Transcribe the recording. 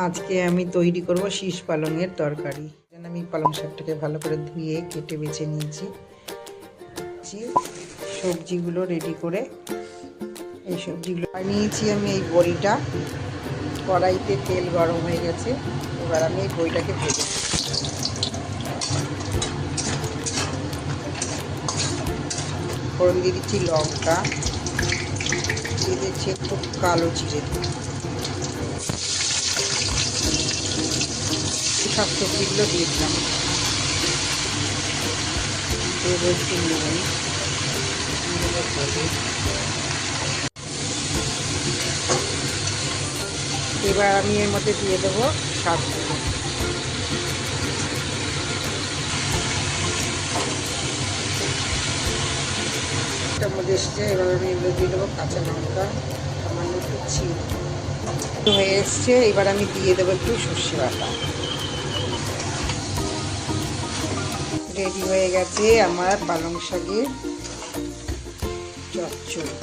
আজকে আমি তৈরি করব শীষ পালংয়ের তরকারি। আমি পালং শাকটাকে ভালো করে ধুয়ে কেটে বেছে নিয়েছি। সবজিগুলো রেডি করে এই সবজিগুলো নিয়েছি। আমি এই বড়িটা কড়াইতে তেল গরম হয়ে গেছে, এবার আমি এই বড়িটাকে ভেজে ফোড়ন দিয়ে দিচ্ছি লঙ্কা, দিয়ে দিচ্ছি একটু কালো জিরে, সব সবজিগুলো দিয়ে দিলাম। এবার আমি এর মধ্যে দিয়ে দেবো শাকগুলো। এটার মধ্যে এসছে, এবার আমি এগুলো দিয়ে দেবো কাঁচা লঙ্কা, সামান্য একটু চিনি হয়ে এসছে। এবার আমি দিয়ে দেবো একটু সর্ষে বাটা। রেডি হয়ে গেছে আমার পালং শাকের চচ্চড়ি।